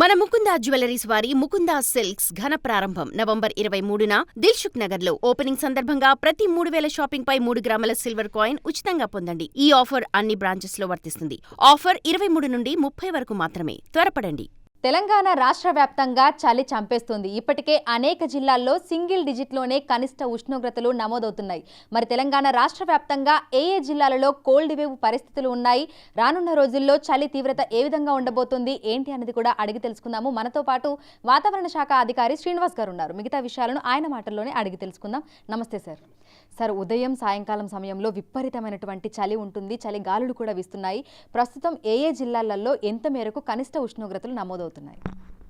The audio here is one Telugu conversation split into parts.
మన ముకుందా జ్యువెలరీస్ వారి ముకుందా సిల్క్స్ ఘన ప్రారంభం నవంబర్ 23న దిల్సుఖ్ నగర్ లో ఓపెనింగ్ సందర్భంగా ప్రతి 3000 షాపింగ్ పై 3 గ్రాముల సిల్వర్ కాయిన్ ఉచితంగా పొందండి. ఈ ఆఫర్ అన్ని బ్రాంచెస్ లో వర్తిస్తుంది. ఆఫర్ 23 నుండి 30 వరకు మాత్రమే. త్వరపడండి. తెలంగాణ రాష్ట్ర వ్యాప్తంగా చలి చంపేస్తుంది. ఇప్పటికే అనేక జిల్లాల్లో సింగిల్ డిజిట్లోనే కనిష్ట ఉష్ణోగ్రతలు నమోదవుతున్నాయి. మరి తెలంగాణ రాష్ట్ర వ్యాప్తంగా ఏ జిల్లాలలో కోల్డ్ వేవ్ పరిస్థితులు ఉన్నాయి, రానున్న రోజుల్లో చలి తీవ్రత ఏ విధంగా ఉండబోతుంది ఏంటి అనేది కూడా అడిగి తెలుసుకుందాము. మనతో పాటు వాతావరణ శాఖ అధికారి శ్రీనివాస్ గారు ఉన్నారు. మిగతా విషయాలను ఆయన మాటల్లోనే అడిగి తెలుసుకుందాం. నమస్తే సార్. సార్, ఉదయం సాయంకాలం సమయంలో విపరీతమైనటువంటి చలి ఉంటుంది, చలి గాలులు కూడా వీస్తున్నాయి. ప్రస్తుతం ఏ జిల్లాలలో ఎంత మేరకు కనిష్ట ఉష్ణోగ్రతలు నమోదవుతున్నాయి?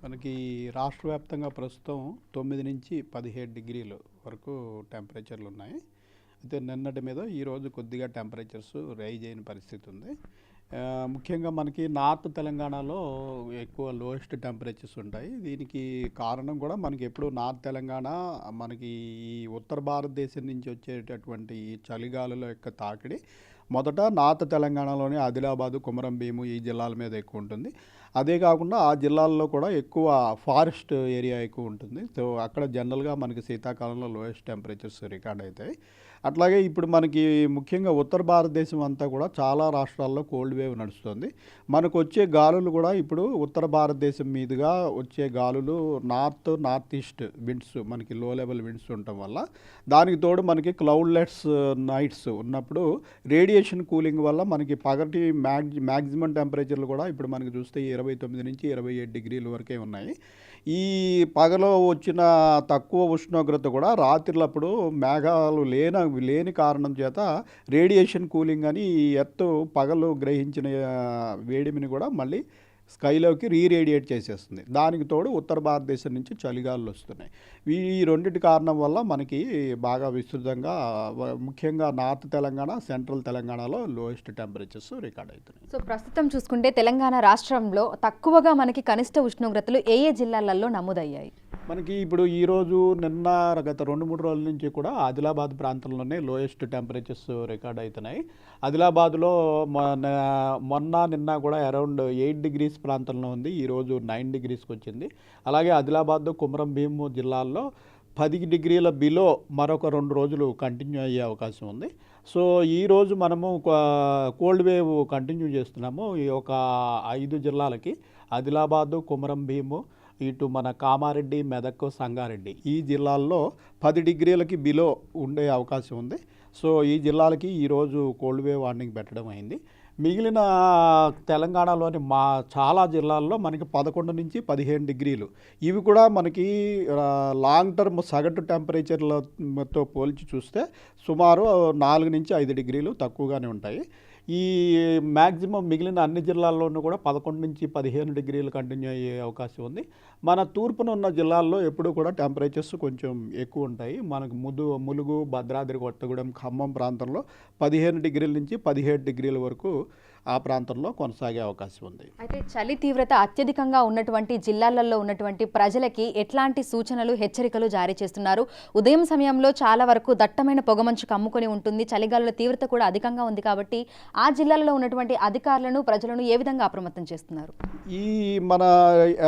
మనకి రాష్ట్ర వ్యాప్తంగా ప్రస్తుతం 9 నుంచి 17 డిగ్రీల వరకు టెంపరేచర్లు ఉన్నాయి. అయితే నిన్నటి మీద ఈరోజు కొద్దిగా టెంపరేచర్స్ రైజ్ అయిన పరిస్థితి ఉంది. ముఖ్యంగా మనకి నార్త్ తెలంగాణలో ఎక్కువ లోయెస్ట్ టెంపరేచర్స్ ఉంటాయి. దీనికి కారణం కూడా మనకి ఎప్పుడు నార్త్ తెలంగాణ, మనకి ఈ ఉత్తర భారతదేశం నుంచి వచ్చేటటువంటి ఈ చలిగాలుల యొక్క తాకిడి మొదట నార్త్ తెలంగాణలోని ఆదిలాబాదు, కొమరం భీము ఈ జిల్లాల మీద ఎక్కువ ఉంటుంది. అదే కాకుండా ఆ జిల్లాల్లో కూడా ఎక్కువ ఫారెస్ట్ ఏరియా ఎక్కువ ఉంటుంది. సో అక్కడ జనరల్గా మనకి శీతాకాలంలో లోయెస్ట్ టెంపరేచర్స్ రికార్డ్ అవుతాయి. అట్లాగే ఇప్పుడు మనకి ముఖ్యంగా ఉత్తర భారతదేశం అంతా కూడా చాలా రాష్ట్రాల్లో కోల్డ్ వేవ్ నడుస్తుంది. మనకు వచ్చే గాలులు కూడా ఇప్పుడు ఉత్తర భారతదేశం మీదుగా వచ్చే గాలులు నార్త్ ఈస్ట్ విండ్స్, మనకి లో లెవెల్ విండ్స్ ఉండటం వల్ల, దానికి తోడు మనకి క్లౌడ్లెస్ నైట్స్ ఉన్నప్పుడు రేడియేషన్ కూలింగ్ వల్ల మనకి పగటి మ్యాక్సిమం టెంపరేచర్లు కూడా ఇప్పుడు మనకి చూస్తే 29 నుంచి 27 డిగ్రీల వరకే ఉన్నాయి. ఈ పగలో వచ్చిన తక్కువ ఉష్ణోగ్రత కూడా రాత్రులప్పుడు మేఘాలు లేని కారణం చేత రేడియేషన్ కూలింగ్ అని ఈ ఎర్త్ పగలు గ్రహించిన వేడిమిని కూడా మళ్ళీ స్కైలోకి రీరేడియేట్ చేసేస్తుంది. దానికి తోడు ఉత్తర భారతదేశం నుంచి చలిగాలులు వస్తున్నాయి. ఈ రెండింటి కారణం వల్ల మనకి బాగా విస్తృతంగా ముఖ్యంగా నార్త్ తెలంగాణ, సెంట్రల్ తెలంగాణలో లోయెస్ట్ టెంపరేచర్స్ రికార్డ్ అవుతున్నాయి. సో ప్రస్తుతం చూసుకుంటే తెలంగాణ రాష్ట్రంలో తక్కువగా మనకి కనిష్ట ఉష్ణోగ్రతలు ఏ జిల్లాలలో నమోదయ్యాయి? మనకి ఇప్పుడు ఈరోజు నిన్న గత 2-3 రోజుల నుంచి కూడా ఆదిలాబాద్ ప్రాంతంలోనే లోయెస్ట్ టెంపరేచర్స్ రికార్డ్ అవుతున్నాయి. ఆదిలాబాద్లో నిన్న కూడా అరౌండ్ 8 డిగ్రీస్ ప్రాంతంలో ఉంది. ఈరోజు 9 డిగ్రీస్కి వచ్చింది. అలాగే ఆదిలాబాద్, కొమరం భీము జిల్లాల్లో 10 డిగ్రీల బిలో మరొక 2 రోజులు కంటిన్యూ అయ్యే అవకాశం ఉంది. సో ఈరోజు మనము కోల్డ్ వేవ్ కంటిన్యూ చేస్తున్నాము. ఈ ఒక 5 జిల్లాలకి ఆదిలాబాదు, కొమరం భీము, ఇటు మన కామారెడ్డి, మెదక్, సంగారెడ్డి ఈ జిల్లాల్లో 10 డిగ్రీలకి బిలో ఉండే అవకాశం ఉంది. సో ఈ జిల్లాలకి ఈరోజు కోల్డ్ వేవ్ వార్నింగ్ పెట్టడం అయింది. మిగిలిన తెలంగాణలోని చాలా జిల్లాల్లో మనకి 11 నుంచి 15 డిగ్రీలు, ఇవి కూడా మనకి లాంగ్ టర్మ్ సగటు టెంపరేచర్లతో పోల్చి చూస్తే సుమారు 4 నుంచి 5 డిగ్రీలు తక్కువగానే ఉంటాయి. ఈ మ్యాక్సిమం మిగిలిన అన్ని జిల్లాల్లోనూ కూడా 11 నుంచి 15 డిగ్రీలు కంటిన్యూ అయ్యే అవకాశం ఉంది. మన తూర్పున ఉన్న జిల్లాల్లో ఎప్పుడూ కూడా టెంపరేచర్స్ కొంచెం ఎక్కువ ఉంటాయి. మనకు ములుగు, భద్రాద్రి కొత్తగూడెం, ఖమ్మం ప్రాంతంలో 15 డిగ్రీల నుంచి 17 డిగ్రీల వరకు ఆ ప్రాంతంలో కొనసాగే అవకాశం ఉంది. అయితే చలి తీవ్రత అత్యధికంగా ఉన్నటువంటి జిల్లాలలో ఉన్నటువంటి ప్రజలకి ఎట్లాంటి సూచనలు, హెచ్చరికలు జారీ చేస్తున్నారు? ఉదయం సమయంలో చాలా వరకు దట్టమైన పొగమంచు కమ్ముకొని ఉంటుంది, చలిగాలుల తీవ్రత కూడా అధికంగా ఉంది కాబట్టి ఆ జిల్లాలలో ఉన్నటువంటి అధికారులను, ప్రజలను ఏ విధంగా అప్రమత్తం చేస్తున్నారు? ఈ మన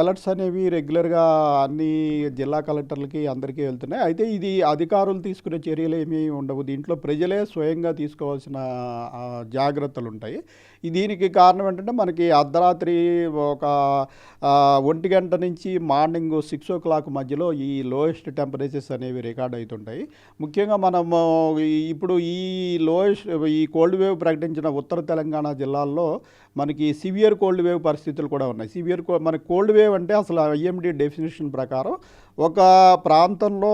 అలర్ట్స్ అనేవి రెగ్యులర్గా అన్ని జిల్లా కలెక్టర్లకి అందరికీ వెళ్తున్నాయి. అయితే ఇది అధికారులు తీసుకునే చర్యలు ఏమీ ఉండవు. దీంట్లో ప్రజలే స్వయంగా తీసుకోవాల్సిన జాగ్రత్తలు ఉంటాయి. దీనికి కారణం ఏంటంటే మనకి అర్ధరాత్రి ఒక 1 గంట నుంచి మార్నింగ్ 6 o'clock మధ్యలో ఈ లోయెస్ట్ టెంపరేచర్స్ అనేవి రికార్డ్ అవుతుంటాయి. ముఖ్యంగా మనము ఇప్పుడు ఈ కోల్డ్ వేవ్ ప్రకటించిన ఉత్తర తెలంగాణ జిల్లాల్లో మనకి సివియర్ కోల్డ్ వేవ్ పరిస్థితులు కూడా ఉన్నాయి. మనకి కోల్డ్ వేవ్ అంటే అసలు ఐఎండీ డెఫినేషన్ ప్రకారం ఒక ప్రాంతంలో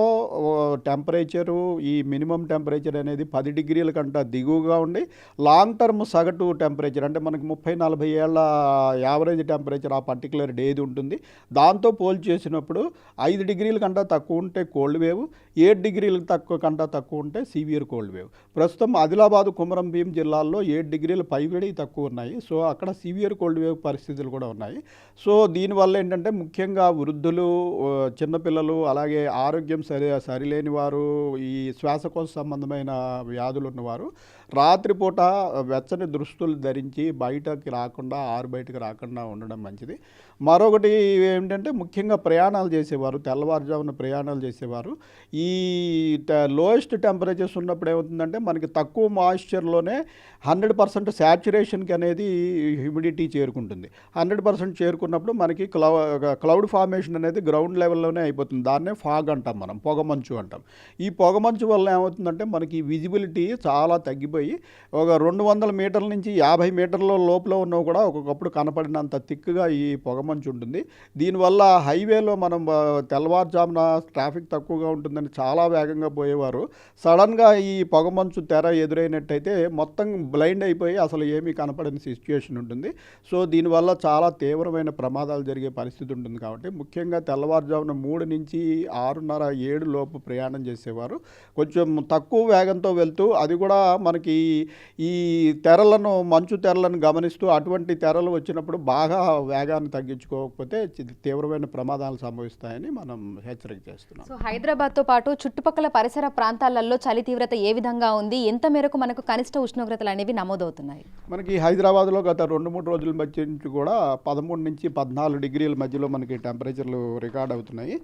టెంపరేచరు, ఈ మినిమం టెంపరేచర్ అనేది 10 డిగ్రీల కంటే దిగువగా ఉండి లాంగ్ టర్మ్ సగటు టెంపరేచర్ అంటే మనకి 30-40 ఏళ్ళ యావరేజ్ టెంపరేచర్ ఆ పర్టికులర్ డేది ఉంటుంది. దాంతో పోల్చి చేసినప్పుడు 5 డిగ్రీల కంటే తక్కువ ఉంటే కోల్డ్ వేవ్, 7 డిగ్రీల కంటే తక్కువ ఉంటే సివియర్ కోల్డ్ వేవ్. ప్రస్తుతం ఆదిలాబాదు, కొమరం భీం జిల్లాల్లో 7 డిగ్రీల పైబడి తక్కువ ఉన్నాయి. సో అక్కడ సివియర్ కోల్డ్ వేవ్ పరిస్థితులు కూడా ఉన్నాయి. సో దీనివల్ల ఏంటంటే ముఖ్యంగా వృద్ధులు, చిన్నపిల్లలు, అలాగే ఆరోగ్యం సరిలేని వారు, ఈ శ్వాసకోశ సంబంధమైన వ్యాధులు ఉన్నవారు రాత్రిపూట వెచ్చని దుస్తులు ధరించి బయటకి రాకుండా బయటకు రాకుండా ఉండడం మంచిది. మరొకటి ఏంటంటే ముఖ్యంగా ప్రయాణాలు చేసేవారు, తెల్లవారుజామున ప్రయాణాలు చేసేవారు ఈ లోయెస్ట్ టెంపరేచర్స్ ఉన్నప్పుడు ఏమవుతుందంటే మనకి తక్కువ మాయిశ్చర్లోనే 100% శాచ్యురేషన్కి అనేది హ్యూమిడిటీ చేరుకుంటుంది. 100% చేరుకున్నప్పుడు మనకి క్లౌడ్ ఫార్మేషన్ అనేది గ్రౌండ్ లెవెల్లోనే అయిపోతుంది. దాన్నే ఫాగ్ అంటాం, మనం పొగమంచు అంటాం. ఈ పొగమంచు వల్ల ఏమవుతుందంటే మనకి విజిబిలిటీ చాలా తగ్గిపోయి ఒక 200 మీటర్ల నుంచి 50 మీటర్ల లోపల ఉన్నవి కూడా ఒక్కొక్కప్పుడు కనపడినంత థిక్గా ఈ పొగమంచు ఉంటుంది. దీనివల్ల హైవేలో మనం తెల్లవారుజామున ట్రాఫిక్ తక్కువగా ఉంటుందని చాలా వేగంగా పోయేవారు సడన్గా ఈ పొగమంచు తెర ఎదురైనట్టయితే మొత్తం బ్లైండ్ అయిపోయి అసలు ఏమీ కనపడని సిచ్యుయేషన్ ఉంటుంది. సో దీనివల్ల చాలా తీవ్రమైన ప్రమాదాలు జరిగే పరిస్థితి ఉంటుంది. కాబట్టి ముఖ్యంగా తెల్లవారుజామున 3 నుంచి 6:30, 7 లోపు ప్రయాణం చేసేవారు కొంచెం తక్కువ వేగంతో వెళ్తూ, అది కూడా మనకి ఈ మంచు తెరలను గమనిస్తూ అటువంటి తెరలు వచ్చినప్పుడు బాగా వేగాన్ని తగ్గించుకోకపోతే తీవ్రమైన ప్రమాదాలు సంభవిస్తాయని మనం హెచ్చరిక చేస్తున్నాం. సో హైదరాబాద్తో పాటు చుట్టుపక్కల పరిసర ప్రాంతాలలో చలి తీవ్రత ఏ విధంగా ఉంది, ఎంత మేరకు మనకు కనిష్ట ఉష్ణోగ్రతలు అనేవి నమోదవుతున్నాయి? మనకి హైదరాబాద్లో గత 2-3 రోజుల మధ్య నుంచి కూడా 13 నుంచి 14 డిగ్రీల మధ్యలో మనకి టెంపరేచర్లు రికార్డ్ అవుతున్నాయి.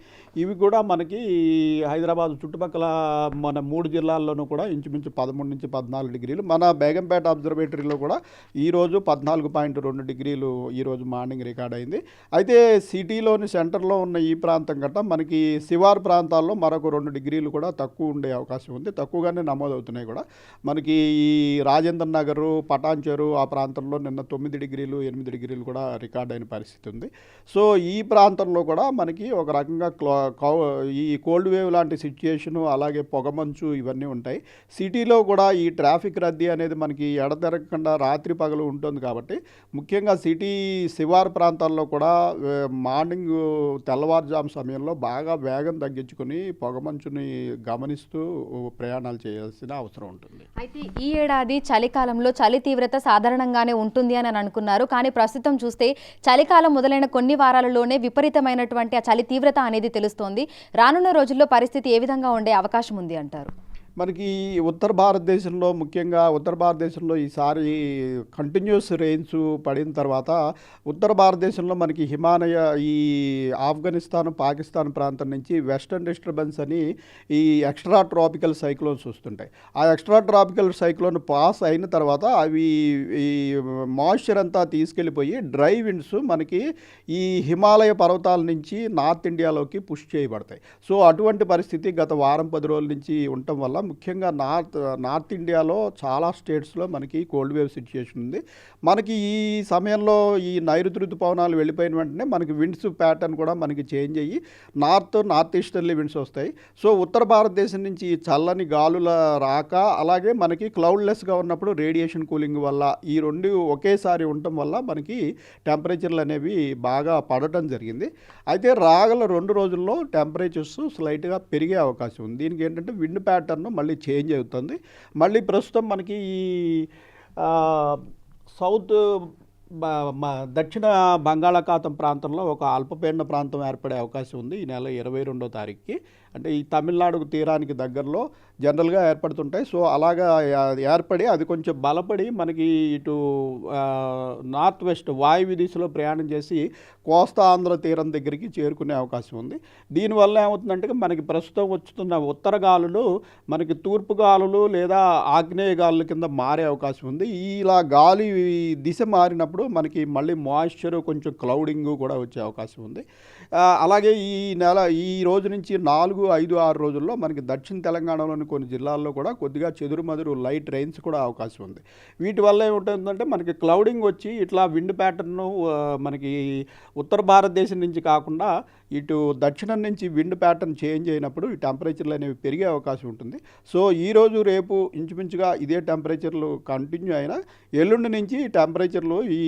ఇవి కూడా మనకి హైదరాబాద్ చుట్టుపక్కల మన 3 జిల్లాల్లోనూ కూడా ఇంచుమించు 13 నుంచి 14 డిగ్రీలు. మన బేగంపేట అబ్జర్వేటరీలో కూడా ఈరోజు 14.2 డిగ్రీలు ఈరోజు మార్నింగ్ రికార్డ్ అయింది. అయితే సిటీలోని సెంటర్లో ఉన్న ఈ ప్రాంతం గట్ట మనకి శివారు ప్రాంతాల్లో మరొక 2 డిగ్రీలు కూడా తక్కువ ఉండే అవకాశం ఉంది. తక్కువగానే నమోదవుతున్నాయి కూడా. మనకి ఈ రాజేంద్ర నగరు, పటాన్చెరు ఆ ప్రాంతంలో నిన్న 9 డిగ్రీలు, 8 డిగ్రీలు కూడా రికార్డ్ అయిన పరిస్థితి ఉంది. సో ఈ ప్రాంతంలో కూడా మనకి ఒక రకంగా ఈ కోల్డ్ వేవ్ లాంటి సిచ్యుయేషను, అలాగే పొగమంచు ఇవన్నీ ఉంటాయి. సిటీలో కూడా ఈ ట్రాఫిక్ రద్దీ అనేది మనకి ఎడతెరగకుండా రాత్రి పగలు ఉంటుంది. కాబట్టి ముఖ్యంగా సిటీ శివారు ప్రాంతాల్లో కూడా మార్నింగ్ తెల్లవారుజాము సమయంలో బాగా వేగం తగ్గించుకొని పొగమంచుని గమనిస్తూ ప్రయాణాలు చేయాల్సిన అవసరం ఉంటుంది. అయితే ఈ ఏడాది చలికాలంలో చలి తీవ్రత సాధారణంగానే ఉంటుంది అని అనుకున్నారు. కానీ ప్రస్తుతం చూస్తే చలికాలం మొదలైన కొన్ని వారాలలోనే విపరీతమైనటువంటి ఆ చలి తీవ్రత అనేది తెలుస్తోంది. రానున్న రోజుల్లో పరిస్థితి ఏ విధంగా ఉండే అవకాశం ఉంది అంటారు? మనకి ఉత్తర భారతదేశంలో ఈసారి కంటిన్యూస్ రెయిన్స్ పడిన తర్వాత ఉత్తర భారతదేశంలో మనకి ఈ ఆఫ్ఘనిస్తాన్, పాకిస్తాన్ ప్రాంతం నుంచి వెస్టర్న్ డిస్టర్బెన్స్ అని ఈ ఎక్స్ట్రా ట్రాపికల్ సైక్లోన్స్ వస్తుంటాయి. ఆ ఎక్స్ట్రా ట్రాపికల్ సైక్లోన్ పాస్ అయిన తర్వాత అవి ఈ మాయిశ్చర్ అంతా తీసుకెళ్ళిపోయి డ్రై విండ్స్ మనకి ఈ హిమాలయ పర్వతాల నుంచి నార్త్ ఇండియాలోకి పుష్ చేయబడతాయి. సో అటువంటి పరిస్థితి గత వారం 10 రోజుల నుంచి ఉండటం వల్ల ముఖ్యంగా నార్త్ ఇండియాలో చాలా స్టేట్స్లో మనకి కోల్డ్ వేవ్ సిచ్యుయేషన్ ఉంది. మనకి ఈ సమయంలో ఈ నైరుతి ఋతుపవనాలు వెళ్ళిపోయిన వెంటనే మనకి విండ్స్ ప్యాటర్న్ కూడా మనకి చేంజ్ అయ్యి నార్త్ ఈస్టర్లీ విండ్స్ వస్తాయి. సో ఉత్తర భారతదేశం నుంచి చల్లని గాలుల రాక, అలాగే మనకి క్లౌడ్లెస్గా ఉన్నప్పుడు రేడియేషన్ కూలింగ్ వల్ల ఈ రెండు ఒకేసారి ఉండటం వల్ల మనకి టెంపరేచర్లు అనేవి బాగా పడటం జరిగింది. అయితే రాగల 2 రోజుల్లో టెంపరేచర్స్ స్లైట్గా పెరిగే అవకాశం ఉంది. దీనికి ఏంటంటే విండ్ ప్యాటర్న్ మళ్ళీ చేంజ్ అవుతుంది. మళ్ళీ ప్రస్తుతం మనకి ఈ దక్షిణ బంగాళాఖాతం ప్రాంతంలో ఒక అల్పపీడన ప్రాంతం ఏర్పడే అవకాశం ఉంది ఈ నెల 22వ తారీఖుకి. అంటే ఈ తమిళనాడు తీరానికి దగ్గరలో జనరల్గా ఏర్పడుతుంటాయి. సో అలాగా ఏర్పడి అది కొంచెం బలపడి మనకి ఇటు నార్త్ వెస్ట్ వాయువ్య దిశలో ప్రయాణం చేసి కోస్తా ఆంధ్ర తీరం దగ్గరికి చేరుకునే అవకాశం ఉంది. దీనివల్ల ఏమవుతుందంటే మనకి ప్రస్తుతం వస్తున్న ఉత్తర గాలులు మనకి తూర్పు గాలులు లేదా ఆగ్నేయ గాలుల కింద మారే అవకాశం ఉంది. ఇలా గాలి దిశ మారినప్పుడు మనకి మళ్ళీ మాయిశ్చర్, కొంచెం క్లౌడింగ్ కూడా వచ్చే అవకాశం ఉంది. అలాగే ఈ రోజు నుంచి 4, 5, 6 రోజుల్లో మనకి దక్షిణ తెలంగాణలోని కొన్ని జిల్లాల్లో కూడా కొద్దిగా చెదురుమదురు లైట్ రెయిన్స్ కూడా అవకాశం ఉంది. వీటి వల్ల ఏముంటుందంటే మనకి క్లౌడింగ్ వచ్చి ఇట్లా విండ్ ప్యాటర్న్ మనకి ఉత్తర భారతదేశం నుంచి కాకుండా ఇటు దక్షిణం నుంచి విండ్ ప్యాటర్న్ చేంజ్ అయినప్పుడు ఈ టెంపరేచర్లు అనేవి పెరిగే అవకాశం ఉంటుంది. సో ఈరోజు రేపు ఇంచుమించుగా ఇదే టెంపరేచర్లు కంటిన్యూ అయినా ఎల్లుండి నుంచి టెంపరేచర్లు ఈ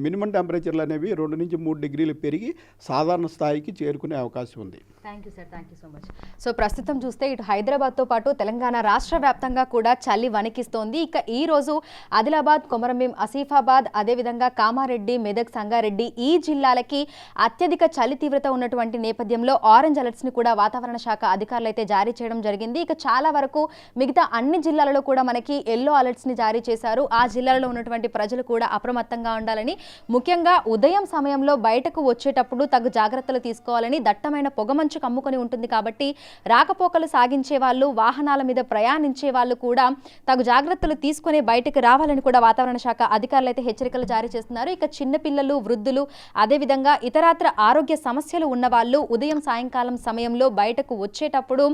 మినిమం టెంపరేచర్లు అనేవి 2 నుంచి 3 డిగ్రీలు పెరిగి సాధారణ స్థాయికి చేరుకునే అవకాశం ఉంది. Thank you sir, thank you so much. So ప్రస్తుతం చూస్తే ఇటు హైదరాబాద్తో పాటు తెలంగాణ రాష్ట్ర వ్యాప్తంగా కూడా చలి వణికిస్తోంది. ఇక ఈ రోజు ఆదిలాబాద్, కొమరంభీం, ఆసిఫాబాద్, అదేవిధంగా కామారెడ్డి, మెదక్, సంగారెడ్డి ఈ జిల్లాలకి అత్యధిక చలి తీవ్రత ఉన్నటువంటి ఉన్నటువంటి నేపథ్యంలో ఆరెంజ్ అలర్ట్స్ని కూడా వాతావరణ శాఖ అధికారులు అయితే జారీ చేయడం జరిగింది. ఇక చాలా వరకు మిగతా అన్ని జిల్లాలలో కూడా మనకి ఎల్లో అలర్ట్స్ని జారీ చేశారు. ఆ జిల్లాలలో ఉన్నటువంటి ప్రజలు కూడా అప్రమత్తంగా ఉండాలని, ముఖ్యంగా ఉదయం సమయంలో బయటకు వచ్చేటప్పుడు తగు జాగ్రత్తలు తీసుకోవాలని. దట్టమైన పొగమంచు కమ్ముకొని ఉంటుంది కాబట్టి రాకపోకలు సాగించే వాళ్ళు, వాహనాల మీద ప్రయాణించే వాళ్ళు కూడా తగు జాగ్రత్తలు తీసుకుని బయటకు రావాలని కూడా వాతావరణ శాఖ అధికారులు అయితే హెచ్చరికలు జారీ చేస్తున్నారు. ఇక చిన్నపిల్లలు, వృద్ధులు, అదేవిధంగా ఇతరాత్ర ఆరోగ్య సమస్యలు ఉన్న వాళ్ళు ఉదయం సాయంకాలం సమయంలో బయటకు వచ్చేటప్పుడు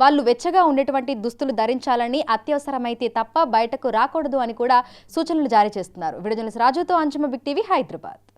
వాళ్ళు వెచ్చగా ఉండేటువంటి దుస్తులు ధరించాలని, అత్యవసరమైతే తప్ప బయటకు రాకూడదు అని కూడా సూచనలు జారీ చేస్తున్నారు. వీడియో జర్నలిస్ట్ రాజుతో అంజుమ, బిగ్ టీవీ, హైదరాబాద్.